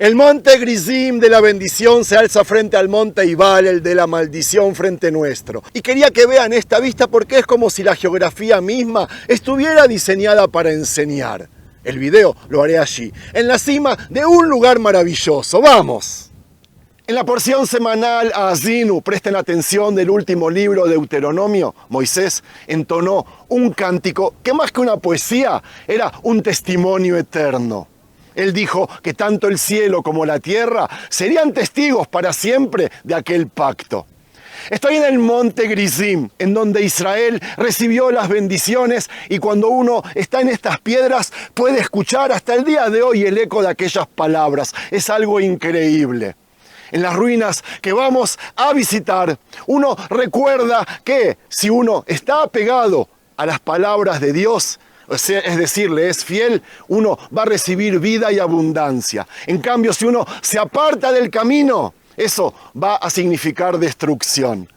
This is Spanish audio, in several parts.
El monte Gerizim de la bendición se alza frente al monte Ebal, el de la maldición frente nuestro. Y quería que vean esta vista porque es como si la geografía misma estuviera diseñada para enseñar. El video lo haré allí, en la cima de un lugar maravilloso. ¡Vamos! En la porción semanal a Azinu, presten atención, del último libro de Deuteronomio, Moisés entonó un cántico que más que una poesía era un testimonio eterno. Él dijo que tanto el cielo como la tierra serían testigos para siempre de aquel pacto. Estoy en el monte Gerizim, en donde Israel recibió las bendiciones, y cuando uno está en estas piedras puede escuchar hasta el día de hoy el eco de aquellas palabras. Es algo increíble. En las ruinas que vamos a visitar, uno recuerda que si uno está apegado a las palabras de Dios, es decir, le es fiel, uno va a recibir vida y abundancia. En cambio, si uno se aparta del camino, eso va a significar destrucción.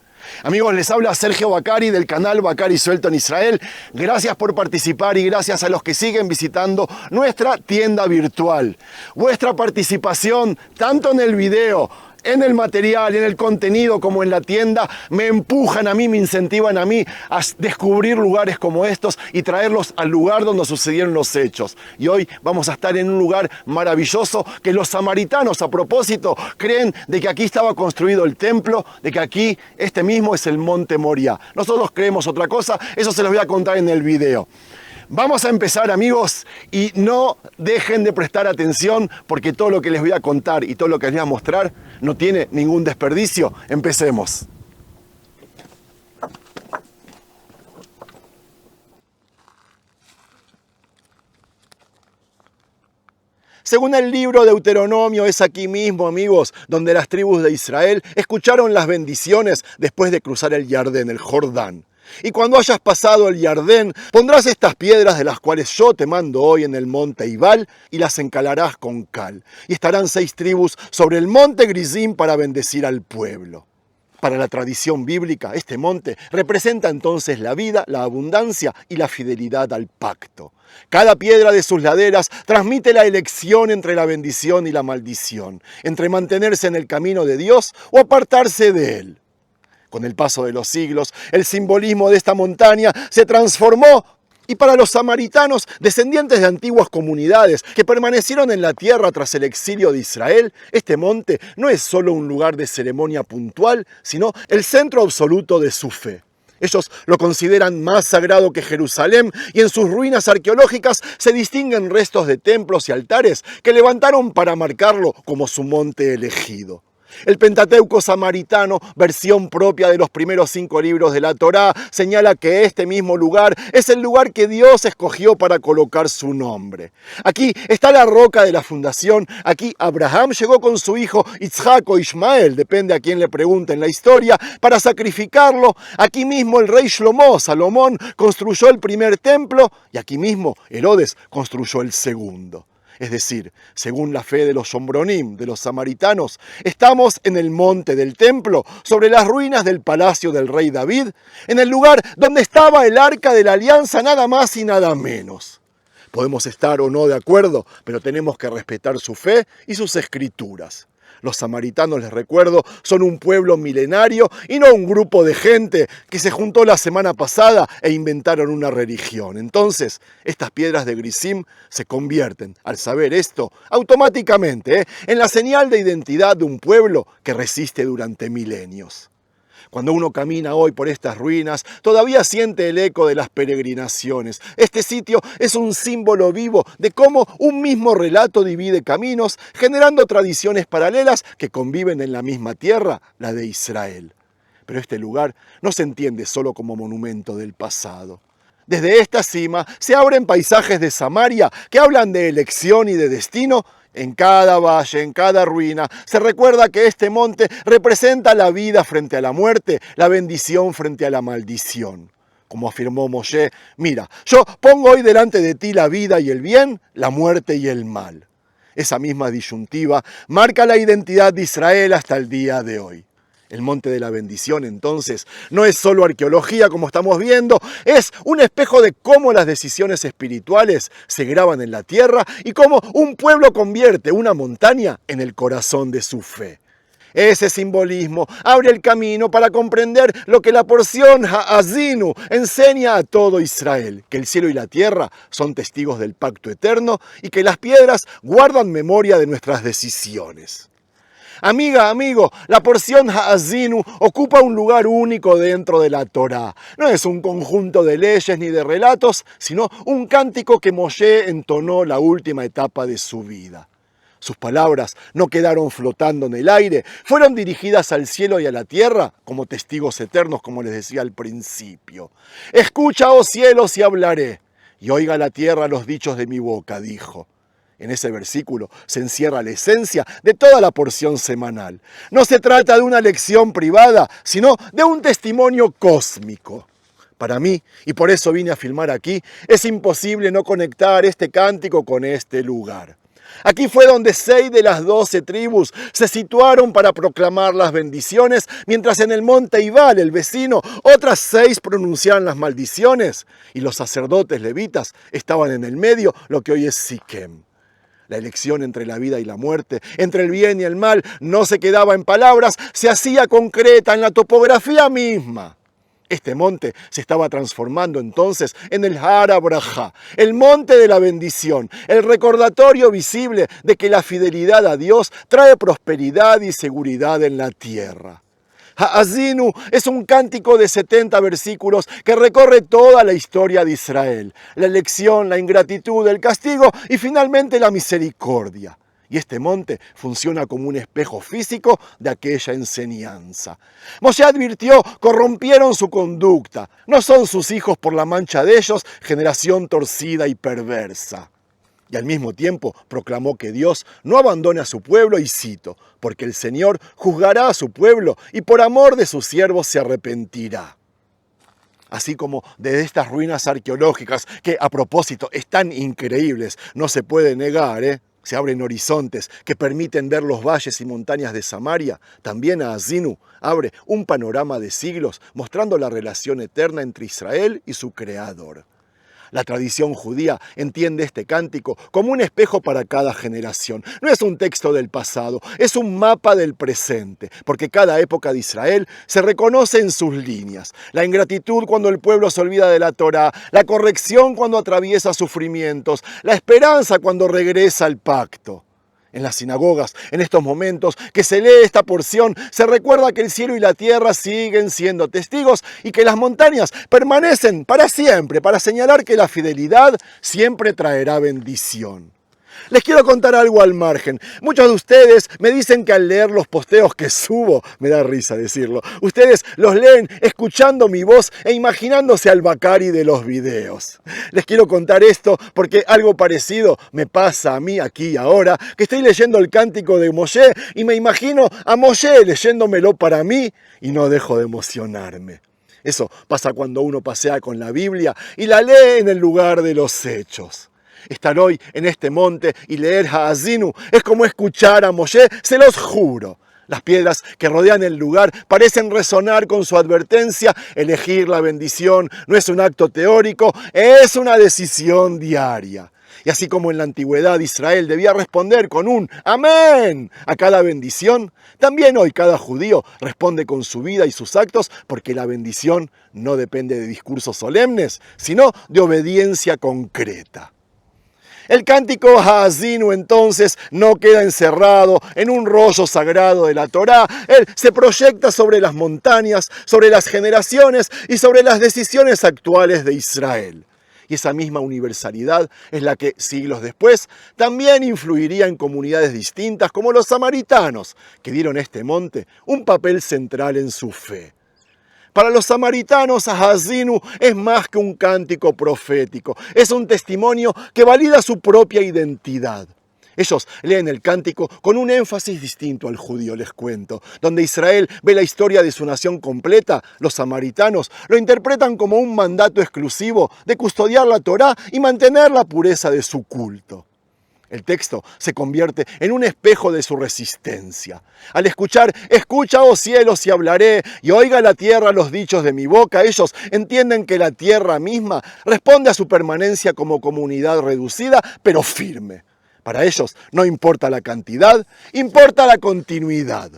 Amigos, les habla Sergio Bacari del canal Bacari Suelto en Israel. Gracias por participar y gracias a los que siguen visitando nuestra tienda virtual. Vuestra participación, tanto en el video, en el material, en el contenido como en la tienda, me empujan a mí, me incentivan a mí a descubrir lugares como estos y traerlos al lugar donde sucedieron los hechos. Y hoy vamos a estar en un lugar maravilloso que los samaritanos, a propósito, creen de que aquí estaba construido el templo, de que aquí este mismo es el monte Moria. Nosotros creemos otra cosa, eso se los voy a contar en el video. Vamos a empezar, amigos, y no dejen de prestar atención porque todo lo que les voy a contar y todo lo que les voy a mostrar no tiene ningún desperdicio. Empecemos. Según el libro de Deuteronomio, es aquí mismo, amigos, donde las tribus de Israel escucharon las bendiciones después de cruzar el Jardín, el Jordán. Y cuando hayas pasado el Jardín, pondrás estas piedras de las cuales yo te mando hoy en el monte Ebal y las encalarás con cal. Y estarán 6 tribus sobre el monte Gerizim para bendecir al pueblo. Para la tradición bíblica, este monte representa entonces la vida, la abundancia y la fidelidad al pacto. Cada piedra de sus laderas transmite la elección entre la bendición y la maldición, entre mantenerse en el camino de Dios o apartarse de él. Con el paso de los siglos, el simbolismo de esta montaña se transformó y para los samaritanos, descendientes de antiguas comunidades que permanecieron en la tierra tras el exilio de Israel, este monte no es solo un lugar de ceremonia puntual, sino el centro absoluto de su fe. Ellos lo consideran más sagrado que Jerusalén y en sus ruinas arqueológicas se distinguen restos de templos y altares que levantaron para marcarlo como su monte elegido. El Pentateuco samaritano, versión propia de los primeros 5 libros de la Torá, señala que este mismo lugar es el lugar que Dios escogió para colocar su nombre. Aquí está la roca de la fundación, aquí Abraham llegó con su hijo Isaac o Ismael, depende a quién le pregunten la historia, para sacrificarlo. Aquí mismo el rey Shlomo, Salomón, construyó el primer templo y aquí mismo Herodes construyó el segundo. Es decir, según la fe de los Shombronim, de los samaritanos, estamos en el monte del templo, sobre las ruinas del palacio del rey David, en el lugar donde estaba el arca de la alianza, nada más y nada menos. Podemos estar o no de acuerdo, pero tenemos que respetar su fe y sus escrituras. Los samaritanos, les recuerdo, son un pueblo milenario y no un grupo de gente que se juntó la semana pasada e inventaron una religión. Entonces, estas piedras de Gerizim se convierten, al saber esto, automáticamente, en la señal de identidad de un pueblo que resiste durante milenios. Cuando uno camina hoy por estas ruinas, todavía siente el eco de las peregrinaciones. Este sitio es un símbolo vivo de cómo un mismo relato divide caminos, generando tradiciones paralelas que conviven en la misma tierra, la de Israel. Pero este lugar no se entiende solo como monumento del pasado. Desde esta cima se abren paisajes de Samaria que hablan de elección y de destino. En cada valle, en cada ruina, se recuerda que este monte representa la vida frente a la muerte, la bendición frente a la maldición. Como afirmó Moshe, mira, yo pongo hoy delante de ti la vida y el bien, la muerte y el mal. Esa misma disyuntiva marca la identidad de Israel hasta el día de hoy. El monte de la bendición, entonces, no es solo arqueología como estamos viendo, es un espejo de cómo las decisiones espirituales se graban en la tierra y cómo un pueblo convierte una montaña en el corazón de su fe. Ese simbolismo abre el camino para comprender lo que la porción Ha'azinu enseña a todo Israel, que el cielo y la tierra son testigos del pacto eterno y que las piedras guardan memoria de nuestras decisiones. Amiga, amigo, la porción Ha'azinu ocupa un lugar único dentro de la Torá. No es un conjunto de leyes ni de relatos, sino un cántico que Moshe entonó la última etapa de su vida. Sus palabras no quedaron flotando en el aire, fueron dirigidas al cielo y a la tierra como testigos eternos, como les decía al principio. Escucha, oh cielos, y hablaré, y oiga la tierra los dichos de mi boca, dijo. En ese versículo se encierra la esencia de toda la porción semanal. No se trata de una lección privada, sino de un testimonio cósmico. Para mí, y por eso vine a filmar aquí, es imposible no conectar este cántico con este lugar. Aquí fue donde 6 de las 12 tribus se situaron para proclamar las bendiciones, mientras en el monte Ibal, el vecino, otras 6 pronunciaban las maldiciones, y los sacerdotes levitas estaban en el medio, lo que hoy es Siquem. La elección entre la vida y la muerte, entre el bien y el mal, no se quedaba en palabras, se hacía concreta en la topografía misma. Este monte se estaba transformando entonces en el Har HaBrajá, el monte de la bendición, el recordatorio visible de que la fidelidad a Dios trae prosperidad y seguridad en la tierra. Ha'azinu es un cántico de 70 versículos que recorre toda la historia de Israel, la elección, la ingratitud, el castigo y finalmente la misericordia. Y este monte funciona como un espejo físico de aquella enseñanza. Moshe advirtió, corrompieron su conducta. No son sus hijos por la mancha de ellos, generación torcida y perversa. Y al mismo tiempo proclamó que Dios no abandone a su pueblo, y cito, porque el Señor juzgará a su pueblo y por amor de sus siervos se arrepentirá. Así como de estas ruinas arqueológicas, que a propósito están increíbles, no se puede negar, se abren horizontes que permiten ver los valles y montañas de Samaria, también Ha'azinu abre un panorama de siglos mostrando la relación eterna entre Israel y su Creador. La tradición judía entiende este cántico como un espejo para cada generación. No es un texto del pasado, es un mapa del presente, porque cada época de Israel se reconoce en sus líneas. La ingratitud cuando el pueblo se olvida de la Torá, la corrección cuando atraviesa sufrimientos, la esperanza cuando regresa al pacto. En las sinagogas, en estos momentos que se lee esta porción, se recuerda que el cielo y la tierra siguen siendo testigos y que las montañas permanecen para siempre, para señalar que la fidelidad siempre traerá bendición. Les quiero contar algo al margen. Muchos de ustedes me dicen que al leer los posteos que subo, me da risa decirlo, ustedes los leen escuchando mi voz e imaginándose al Bacari de los videos. Les quiero contar esto porque algo parecido me pasa a mí aquí y ahora, que estoy leyendo el cántico de Moshe y me imagino a Moshe leyéndomelo para mí y no dejo de emocionarme. Eso pasa cuando uno pasea con la Biblia y la lee en el lugar de los hechos. Estar hoy en este monte y leer Ha'azinu es como escuchar a Moshe, se los juro. Las piedras que rodean el lugar parecen resonar con su advertencia. Elegir la bendición no es un acto teórico, es una decisión diaria. Y así como en la antigüedad Israel debía responder con un amén a cada bendición, también hoy cada judío responde con su vida y sus actos, porque la bendición no depende de discursos solemnes, sino de obediencia concreta. El cántico Ha'azinu entonces no queda encerrado en un rollo sagrado de la Torá. Él se proyecta sobre las montañas, sobre las generaciones y sobre las decisiones actuales de Israel. Y esa misma universalidad es la que, siglos después, también influiría en comunidades distintas como los samaritanos, que dieron a este monte un papel central en su fe. Para los samaritanos, Ha'azinu es más que un cántico profético, es un testimonio que valida su propia identidad. Ellos leen el cántico con un énfasis distinto al judío, les cuento. Donde Israel ve la historia de su nación completa, los samaritanos lo interpretan como un mandato exclusivo de custodiar la Torá y mantener la pureza de su culto. El texto se convierte en un espejo de su resistencia. Al escuchar, escucha, oh cielos, y hablaré, y oiga la tierra los dichos de mi boca, ellos entienden que la tierra misma responde a su permanencia como comunidad reducida, pero firme. Para ellos no importa la cantidad, importa la continuidad.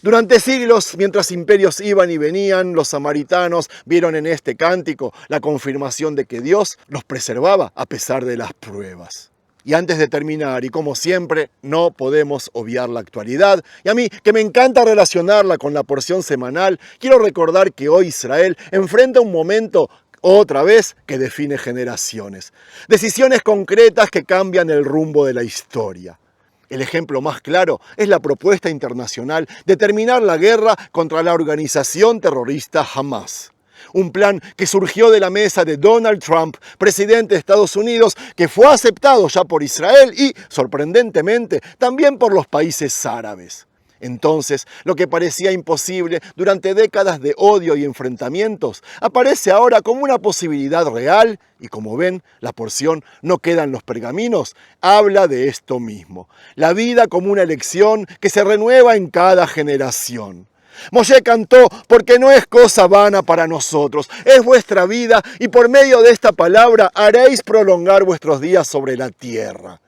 Durante siglos, mientras imperios iban y venían, los samaritanos vieron en este cántico la confirmación de que Dios los preservaba a pesar de las pruebas. Y antes de terminar, y como siempre, no podemos obviar la actualidad. Y a mí, que me encanta relacionarla con la porción semanal, quiero recordar que hoy Israel enfrenta un momento otra vez que define generaciones. Decisiones concretas que cambian el rumbo de la historia. El ejemplo más claro es la propuesta internacional de terminar la guerra contra la organización terrorista Hamas. Un plan que surgió de la mesa de Donald Trump, presidente de Estados Unidos, que fue aceptado ya por Israel y, sorprendentemente, también por los países árabes. Entonces, lo que parecía imposible durante décadas de odio y enfrentamientos, aparece ahora como una posibilidad real y, como ven, la porción no queda en los pergaminos, habla de esto mismo. La vida como una elección que se renueva en cada generación. Moshe cantó, porque no es cosa vana para nosotros, es vuestra vida y por medio de esta palabra haréis prolongar vuestros días sobre la tierra.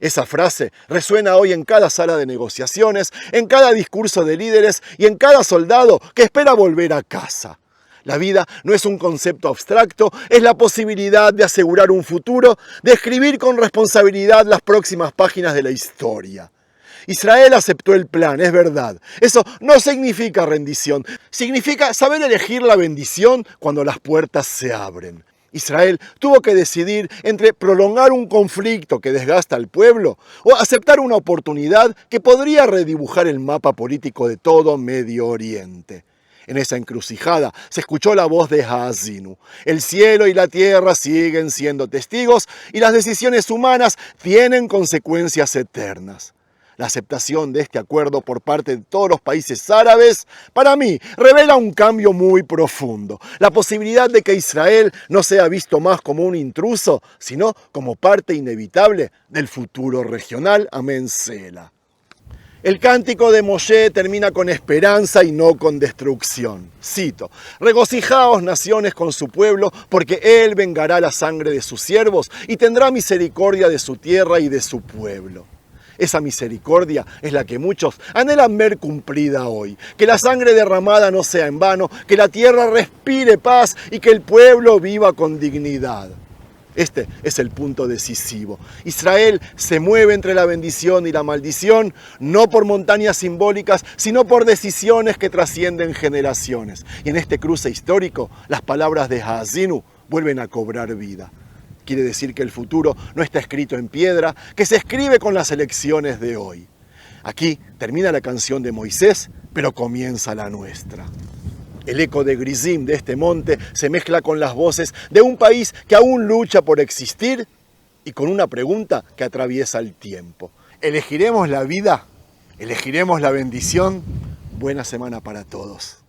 Esa frase resuena hoy en cada sala de negociaciones, en cada discurso de líderes y en cada soldado que espera volver a casa. La vida no es un concepto abstracto, es la posibilidad de asegurar un futuro, de escribir con responsabilidad las próximas páginas de la historia. Israel aceptó el plan, es verdad. Eso no significa rendición, significa saber elegir la bendición cuando las puertas se abren. Israel tuvo que decidir entre prolongar un conflicto que desgasta al pueblo o aceptar una oportunidad que podría redibujar el mapa político de todo Medio Oriente. En esa encrucijada se escuchó la voz de Haazinu. El cielo y la tierra siguen siendo testigos y las decisiones humanas tienen consecuencias eternas. La aceptación de este acuerdo por parte de todos los países árabes, para mí, revela un cambio muy profundo. La posibilidad de que Israel no sea visto más como un intruso, sino como parte inevitable del futuro regional. Amén Sela. El cántico de Moshe termina con esperanza y no con destrucción. Cito, regocijaos naciones con su pueblo, porque él vengará la sangre de sus siervos y tendrá misericordia de su tierra y de su pueblo. Esa misericordia es la que muchos anhelan ver cumplida hoy. Que la sangre derramada no sea en vano, que la tierra respire paz y que el pueblo viva con dignidad. Este es el punto decisivo. Israel se mueve entre la bendición y la maldición, no por montañas simbólicas, sino por decisiones que trascienden generaciones. Y en este cruce histórico, las palabras de Haazinu vuelven a cobrar vida. Quiere decir que el futuro no está escrito en piedra, que se escribe con las elecciones de hoy. Aquí termina la canción de Moisés, pero comienza la nuestra. El eco de Grisim de este monte se mezcla con las voces de un país que aún lucha por existir y con una pregunta que atraviesa el tiempo. ¿Elegiremos la vida? ¿Elegiremos la bendición? Buena semana para todos.